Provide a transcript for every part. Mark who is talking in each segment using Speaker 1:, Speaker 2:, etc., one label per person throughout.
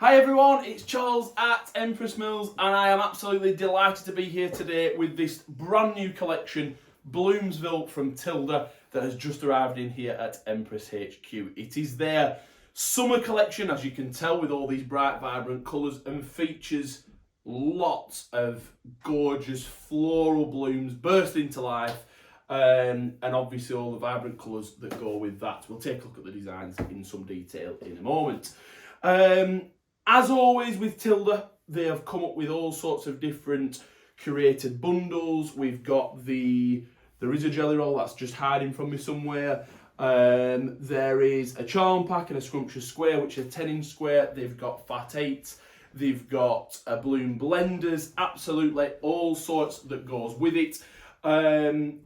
Speaker 1: Hi everyone, it's Charles at Empress Mills and I am absolutely delighted to be here today with this brand new collection, Bloomsville from Tilda, that has just arrived in here at Empress HQ. It is their summer collection, as you can tell, with all these bright, vibrant colours, and features lots of gorgeous floral blooms bursting to life, and obviously all the vibrant colours that go with that. We'll take a look at the designs in some detail in a moment. As always with Tilda, they have come up with all sorts of different curated bundles. We've got there is a jelly roll that's just hiding from me somewhere. There is a charm pack and a scrumptious square, which are 10-inch square. They've got fat 8s. They've got Abloom blenders, absolutely all sorts that goes with it. I'm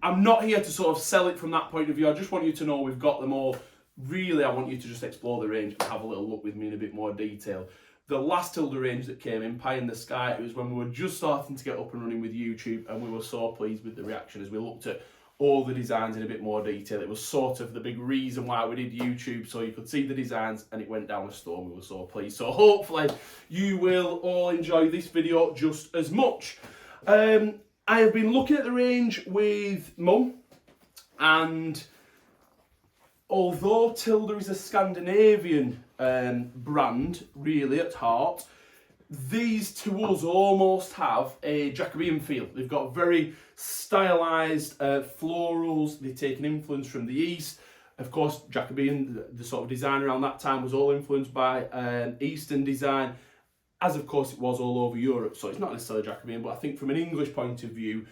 Speaker 1: not here to sort of sell it from that point of view. I just want you to know we've got them all. Really, I want you to just explore the range and have a little look with me in a bit more detail. The last Tilda range that came in, Pie in the Sky, it was when we were just starting to get up and running with YouTube, and we were so pleased with the reaction as we looked at all the designs in a bit more detail. It was sort of the big reason why we did YouTube, so you could see the designs and it went down a storm. We were so pleased. So hopefully you will all enjoy this video just as much. I have been looking at the range with Mum, and although Tilda is a Scandinavian brand, really, at heart, these to us almost have a Jacobean feel. They've got very stylised florals. They take an influence from the East. Of course, Jacobean, the sort of design around that time, was all influenced by Eastern design, as of course it was all over Europe. So it's not necessarily Jacobean, but I think from an English point of view,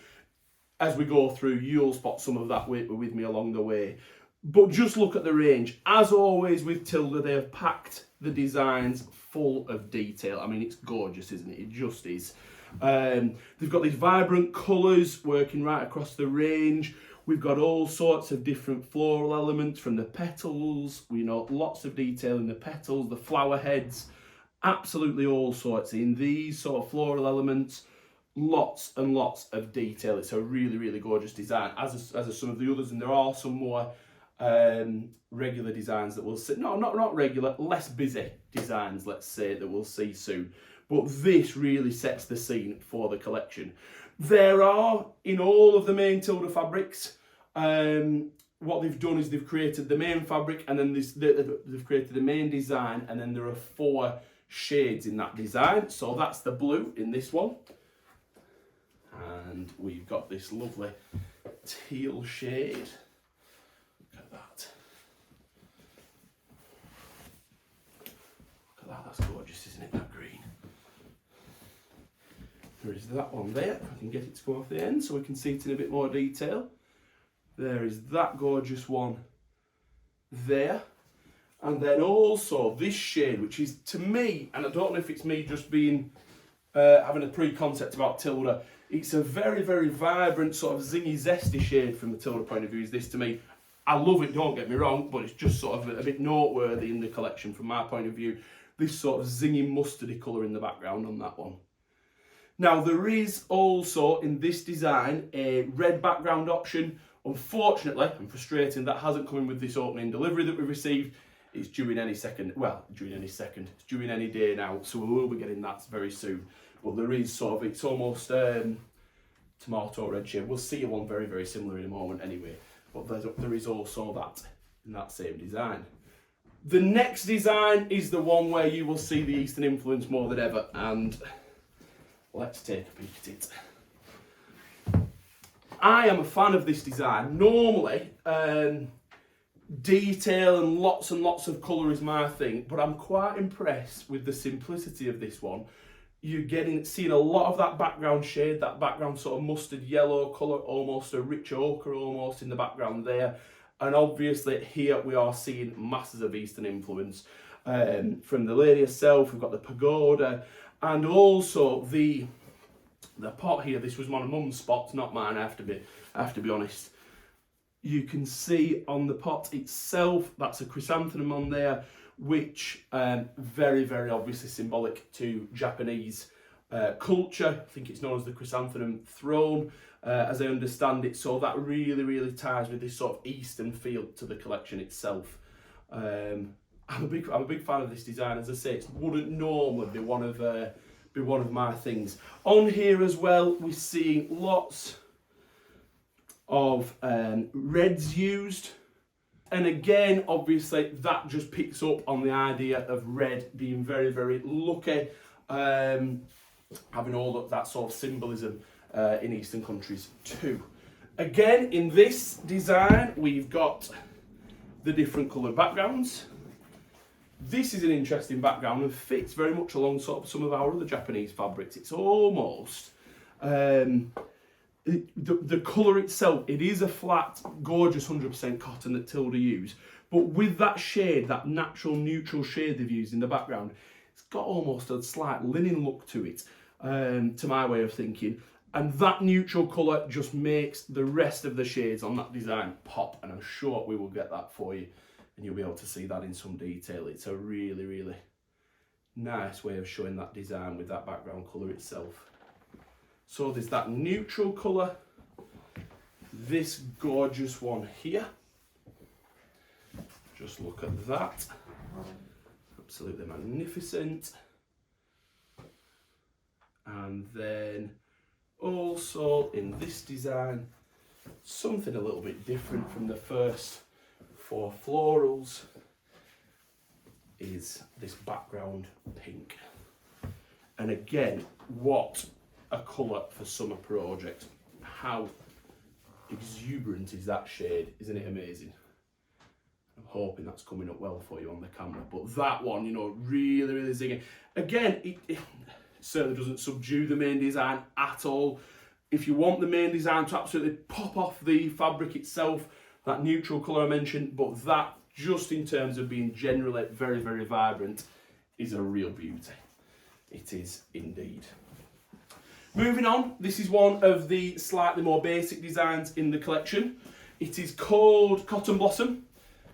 Speaker 1: as we go through, you'll spot some of that with me along the way. But just look at the range. As always with Tilda, they have packed the designs full of detail. I mean, it's gorgeous, isn't it? It just is. They've got these vibrant colours working right across the range. We've got all sorts of different floral elements from the petals. We know lots of detail in the petals, the flower heads, absolutely all sorts in these sort of floral elements. Lots and lots of detail. It's a really, really gorgeous design, as are some of the others, and there are some more regular designs that we'll see. No, not regular, less busy designs, let's say, that we'll see soon. But this really sets the scene for the collection. There are, in all of the main Tilda fabrics, what they've done is they've created the main fabric, and then they've created the main design, and then there are 4 shades in that design. So that's the blue in this one. And we've got this lovely teal shade. Look at that. Look at that, that's gorgeous, isn't it, that green? There is that one there. If I can get it to go off the end so we can see it in a bit more detail. There is that gorgeous one there. And then also this shade, which is, to me, and I don't know if it's me just being having a pre-concept about Tilda, it's a very, very vibrant, sort of zingy, zesty shade from the Tilda point of view, is this to me. I love it, don't get me wrong, but it's just sort of a bit noteworthy in the collection from my point of view. This sort of zingy, mustardy colour in the background on that one. Now, there is also, in this design, a red background option. Unfortunately, and frustrating, that hasn't come in with this opening delivery that we've received. It's due in any second. Well, due in any second. It's due in any day now, so we will be getting that very soon. But there is sort of, it's almost tomato red shade. We'll see one very, very similar in a moment anyway. But there is also that in that same design. The next design is the one where you will see the Eastern influence more than ever, and let's take a peek at it. I am a fan of this design. Normally, detail and lots of colour is my thing, but I'm quite impressed with the simplicity of this one. You're seeing a lot of that background shade, that background sort of mustard yellow colour, almost a rich ochre almost in the background there. And obviously here we are seeing masses of Eastern influence. From the lady herself, we've got the pagoda, and also the pot here. This was one of Mum's spots, not mine, I have to be honest. You can see on the pot itself, that's a chrysanthemum on there, which very, very obviously symbolic to Japanese culture. I think it's known as the chrysanthemum throne, as I understand it. So that really, really ties with this sort of Eastern feel to the collection itself. I'm a big fan of this design. As I say, it wouldn't normally be one of my things. On here as well, we're seeing lots of reds used. And again, obviously, that just picks up on the idea of red being very, very lucky, having all that sort of symbolism in Eastern countries too. Again, in this design, we've got the different coloured backgrounds. This is an interesting background and fits very much along sort of some of our other Japanese fabrics. It's almost the colour itself, it is a flat, gorgeous 100% cotton that Tilda used, but with that shade, that natural neutral shade they've used in the background, it's got almost a slight linen look to it, to my way of thinking, and that neutral colour just makes the rest of the shades on that design pop, and I'm sure we will get that for you, and you'll be able to see that in some detail. It's a really, really nice way of showing that design with that background colour itself. So there's that neutral colour, this gorgeous one here. Just look at that. Absolutely magnificent. And then also in this design, something a little bit different from the first 4 florals is this background pink. And again, what a colour for summer projects. How exuberant is that shade? Isn't it amazing? I'm hoping that's coming up well for you on the camera. But that one, you know, really, really zinging. Again, it certainly doesn't subdue the main design at all. If you want the main design to absolutely pop off the fabric itself, that neutral colour I mentioned, but that, just in terms of being generally very, very vibrant, is a real beauty. It is indeed. Moving on, this is one of the slightly more basic designs in the collection. It is called Cotton Blossom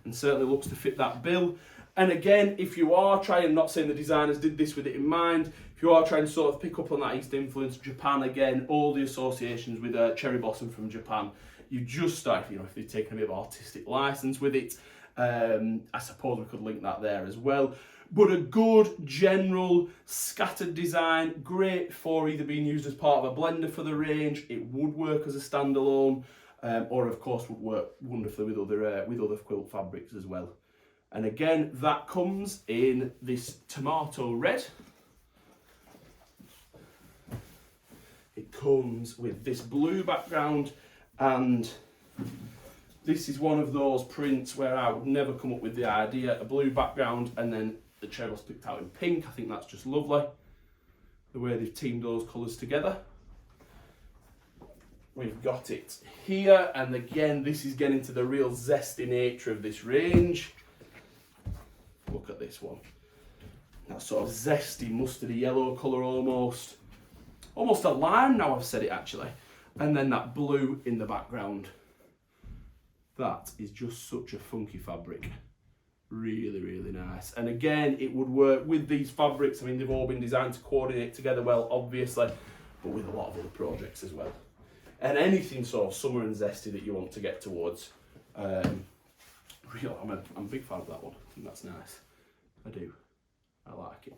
Speaker 1: and certainly looks to fit that bill. And again, if you are trying, not saying the designers did this with it in mind, if you are trying to sort of pick up on that East influence, Japan again, all the associations with cherry blossom from Japan, you just start, you know, if they've taken a bit of artistic license with it, I suppose we could link that there as well. But a good general scattered design, great for either being used as part of a blender for the range. It would work as a standalone, or of course would work wonderfully with other quilt fabrics as well. And again, that comes in this tomato red. It comes with this blue background, and this is one of those prints where I would never come up with the idea, a blue background and then the cheryl's picked out in pink. I think that's just lovely, the way they've teamed those colours together. We've got it here, and again, this is getting to the real zesty nature of this range. Look at this one. That sort of zesty, mustardy yellow colour almost. Almost a lime now I've said it actually. And then that blue in the background. That is just such a funky fabric. Really, really nice. And again, it would work with these fabrics. I mean, they've all been designed to coordinate together well, obviously, but with a lot of other projects as well. And anything sort of summer and zesty that you want to get towards. I'm a big fan of that one. I think that's nice. I do. I like it.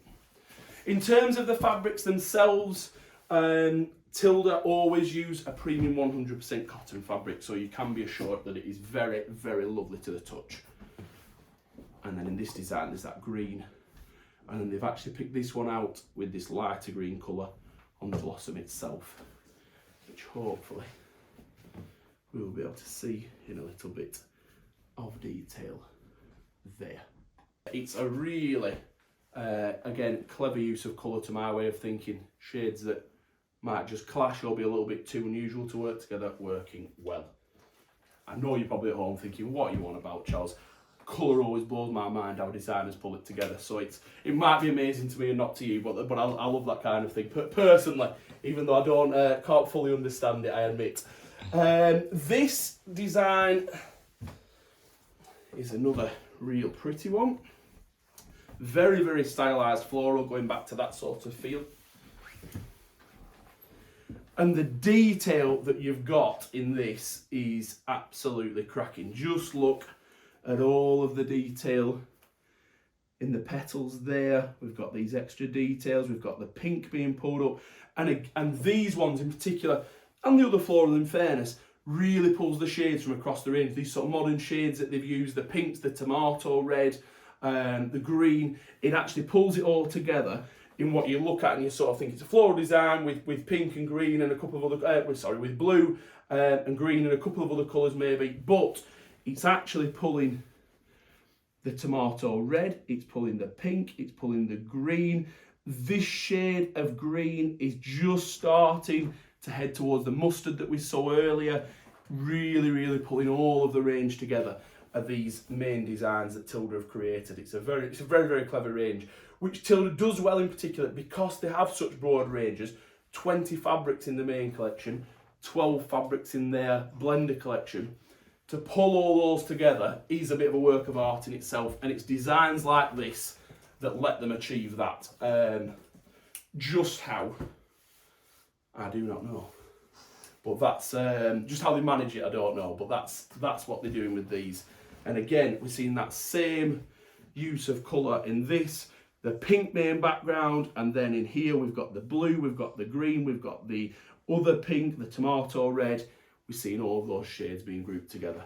Speaker 1: In terms of the fabrics themselves, Tilda always use a premium 100% cotton fabric, so you can be assured that it is very, very lovely to the touch. And then in this design, there's that green. And then they've actually picked this one out with this lighter green colour on the blossom itself, which hopefully we will be able to see in a little bit of detail there. It's a really, again, clever use of colour to my way of thinking. Shades that might just clash or be a little bit too unusual to work together, working well. I know you're probably at home thinking, what are you on about, Charles? Colour always blows my mind how designers pull it together, so it might be amazing to me and not to you, but I love that kind of thing. Personally, even though I can't fully understand it, I admit. This design is another real pretty one. Very, very stylised floral, going back to that sort of feel. And the detail that you've got in this is absolutely cracking. Just look at all of the detail in the petals there. We've got these extra details. We've got the pink being pulled up. And these ones in particular, and the other floral in fairness, really pulls the shades from across the range. These sort of modern shades that they've used, the pinks, the tomato red, the green, it actually pulls it all together in what you look at and you sort of think it's a floral design with pink and green and a couple of other, with blue and green and a couple of other colours maybe, but it's actually pulling the tomato red, it's pulling the pink, it's pulling the green. This shade of green is just starting to head towards the mustard that we saw earlier, really pulling all of the range together of these main designs that Tilda have created. It's a very clever range, which Tilda does well in particular because they have such broad ranges. 20 fabrics in the main collection, 12 fabrics in their blender collection. To pull all those together is a bit of a work of art in itself, and it's designs like this that let them achieve that. Just how, I do not know. But that's just how they manage it, I don't know. But that's what they're doing with these. And again, we're seeing that same use of colour in this, the pink main background, and then in here we've got the blue, we've got the green, we've got the other pink, the tomato red. We're seeing all of those shades being grouped together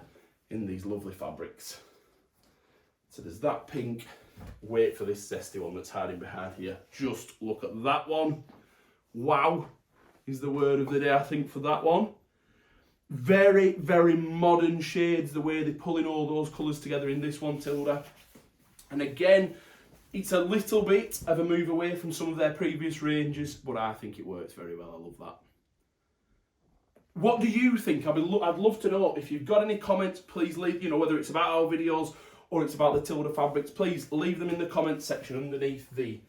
Speaker 1: in these lovely fabrics. So there's that pink. Wait for this zesty one that's hiding behind here. Just look at that one. Wow is the word of the day, I think, for that one. Very modern shades, the way they're pulling all those colours together in this one, Tilda. And again, it's a little bit of a move away from some of their previous ranges, but I think it works very well. I love that. What do you think? I'd love to know. If you've got any comments, please leave, whether it's about our videos or it's about the Tilda fabrics, please leave them in the comments section underneath the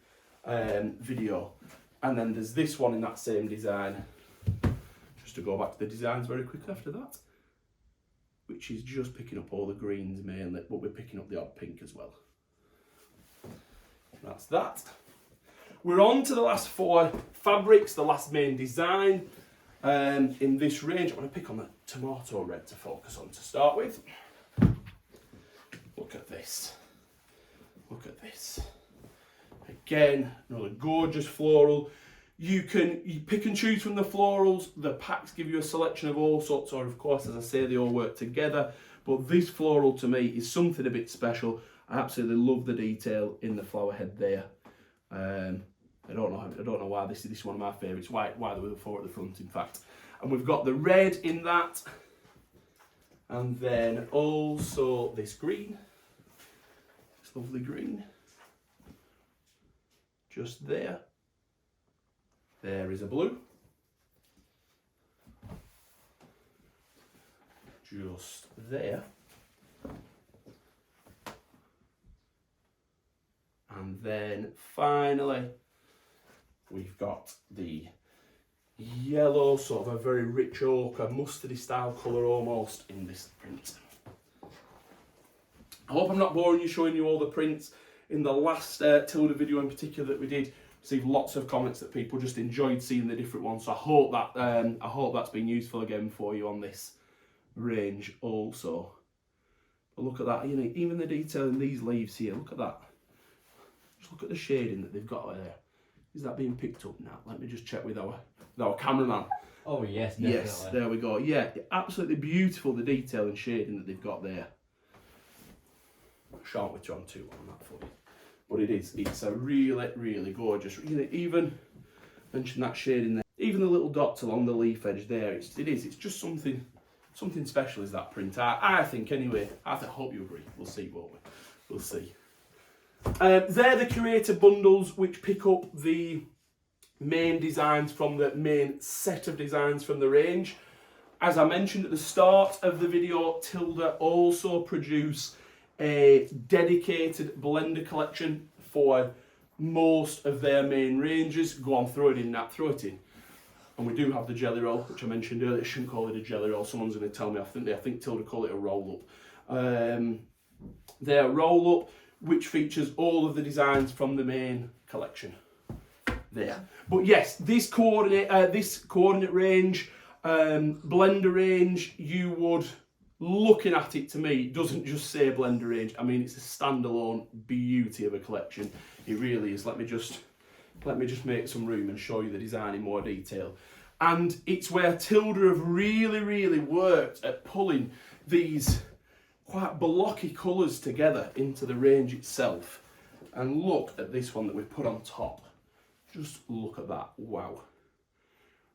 Speaker 1: video. And then there's this one in that same design. Just to go back to the designs very quickly after that, which is just picking up all the greens mainly, but we're picking up the odd pink as well. That's that. We're on to the last 4 fabrics, the last main design. In this range, I'm going to pick on the tomato red to focus on to start with. Look at this. Look at this. Again, another gorgeous floral. You pick and choose from the florals. The packs give you a selection of all sorts, or of course, as I say, they all work together. But this floral to me is something a bit special. I absolutely love the detail in the flower head there. I don't know why this is one of my favourites. Why there were 4 at the front, in fact. And we've got the red in that, and then also this green, this lovely green, just there. There is a blue, just there. And then finally, we've got the yellow, sort of a very rich ochre, mustardy style colour almost in this print. I hope I'm not boring you showing you all the prints. In the last Tilda video in particular that we did, received lots of comments that people just enjoyed seeing the different ones. So I hope that's been useful again for you on this range also. But look at that, even the detail in these leaves here, look at that. Just look at the shading that they've got there. Is that being picked up now? Let me just check with our cameraman.
Speaker 2: Oh yes, definitely.
Speaker 1: Yes, there we go. Yeah, absolutely beautiful, the detail and shading that they've got there. Shan't withdraw too on that for you. But it's a really gorgeous, even mention that shading there. Even the little dots along the leaf edge there, it's just something special is that print. I think anyway. I hope you agree. We'll see, won't we? We'll see. They're the Curated Bundles, which pick up the main designs from the main set of designs from the range. As I mentioned at the start of the video, Tilda also produce a dedicated blender collection for most of their main ranges. Go on, throw it in, Nat, throw it in. And we do have the jelly roll, which I mentioned earlier. I shouldn't call it a jelly roll. Someone's going to tell me. I think Tilda call it a roll up. Their roll up, which features all of the designs from the main collection there. But yes, this coordinate range, blender range, you would looking at it, to me, it doesn't just say blender range. I mean, it's a standalone beauty of a collection. It really is. Let me just make some room and show you the design in more detail. And it's where Tilda have really worked at pulling these quite blocky colours together into the range itself. And look at this one that we've put on top. Just look at that, wow.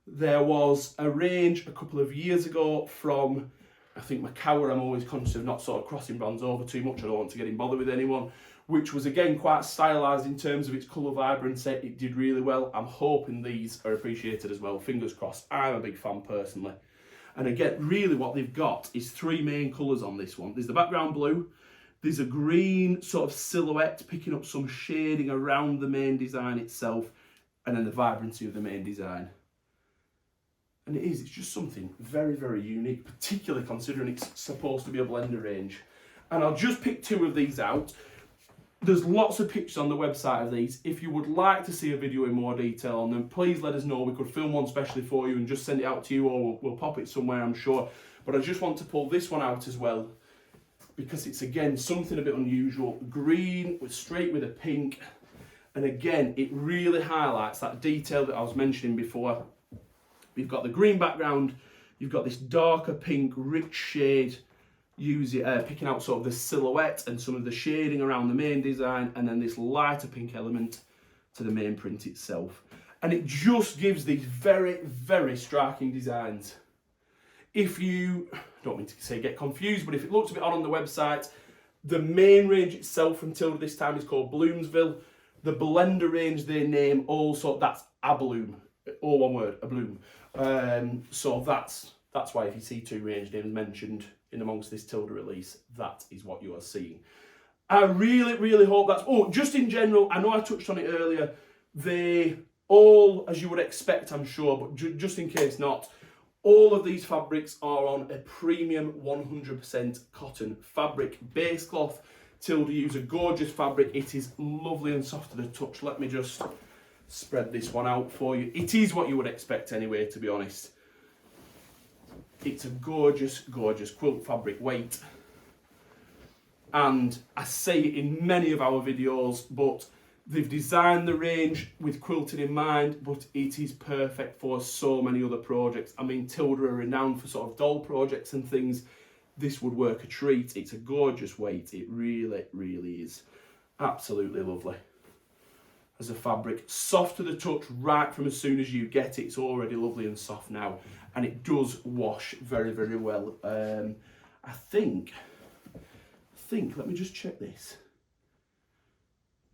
Speaker 1: There was a range a couple of years ago from, I think Macawa. I'm always conscious of not sort of crossing brands over too much. I don't want to get in bother with anyone. Which was again quite stylised in terms of its colour vibrancy. It did really well. I'm hoping these are appreciated as well. Fingers crossed. I'm a big fan personally. And again, really what they've got is three main colours on this one. There's the background blue. There's a green sort of silhouette picking up some shading around the main design itself. And then the vibrancy of the main design. And it's just something very unique, particularly considering it's supposed to be a blender range. And I'll just pick two of these out. There's lots of pictures on the website of these. If you would like to see a video in more detail on them, please let us know. We could film one specially for you and just send it out to you, or we'll pop it somewhere, I'm sure. But I just want to pull this one out as well, because it's again something a bit unusual. Green straight with a pink. And again, it really highlights that detail that I was mentioning before. We've got the green background, you've got this darker pink, rich shade, picking out sort of the silhouette and some of the shading around the main design, and then this lighter pink element to the main print itself. And it just gives these very striking designs. If you, I don't mean to say get confused, but if it looks a bit odd on the website, the main range itself from Tilda this time is called Bloomsville. The blender range they name also, that's Abloom, all one word, Abloom. So that's why if you see two range names mentioned in amongst this Tilda release, that is what you are seeing. I really hope that's, just in general, I know I touched on it earlier, they all, as you would expect, I'm sure, but just in case not, all of these fabrics are on a premium 100% cotton fabric base cloth. Tilda use a gorgeous fabric. It is lovely and soft to the touch. Let me just spread this one out for you. It is what you would expect anyway, to be honest. It's a gorgeous quilt fabric weight. And I say it in many of our videos, but they've designed the range with quilting in mind, but it is perfect for so many other projects. I mean, Tilda are renowned for sort of doll projects and things. This would work a treat. It's a gorgeous weight. It really is. Absolutely lovely. As a fabric, soft to the touch right from as soon as you get it. It's already lovely and soft now, and it does wash very well. I think, let me just check this.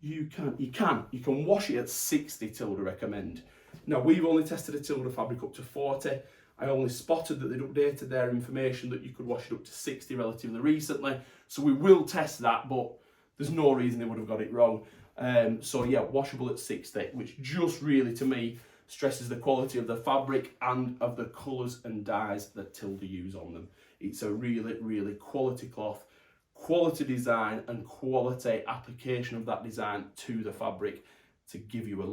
Speaker 1: You can wash it at 60, Tilda recommend. Now, we've only tested a Tilda fabric up to 40. I only spotted that they'd updated their information that you could wash it up to 60 relatively recently. So we will test that, but there's no reason they would have got it wrong. So yeah, washable at 60, which just really, to me, stresses the quality of the fabric and of the colours and dyes that Tilda use on them. It's a really quality cloth, quality design and quality application of that design to the fabric to give you a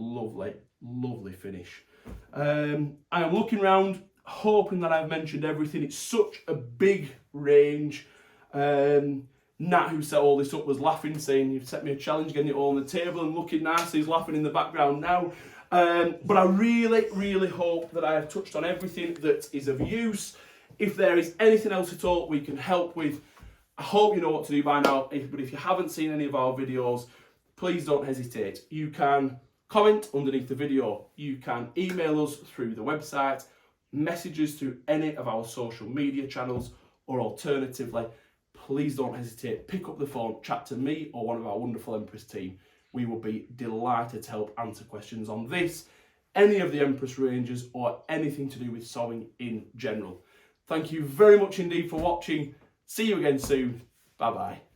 Speaker 1: lovely finish. I am looking around, hoping that I've mentioned everything. It's such a big range. Nat, who set all this up, was laughing, saying, "You've set me a challenge getting it all on the table and looking nice." He's laughing in the background now. But I really hope that I have touched on everything that is of use. If there is anything else at all we can help with, I hope you know what to do by now. But if you haven't seen any of our videos, please don't hesitate. You can comment underneath the video. You can email us through the website, messages through any of our social media channels, or alternatively, please don't hesitate. Pick up the phone, chat to me or one of our wonderful Empress team. We will be delighted to help answer questions on this, any of the Empress ranges, or anything to do with sewing in general. Thank you very much indeed for watching. See you again soon. Bye bye.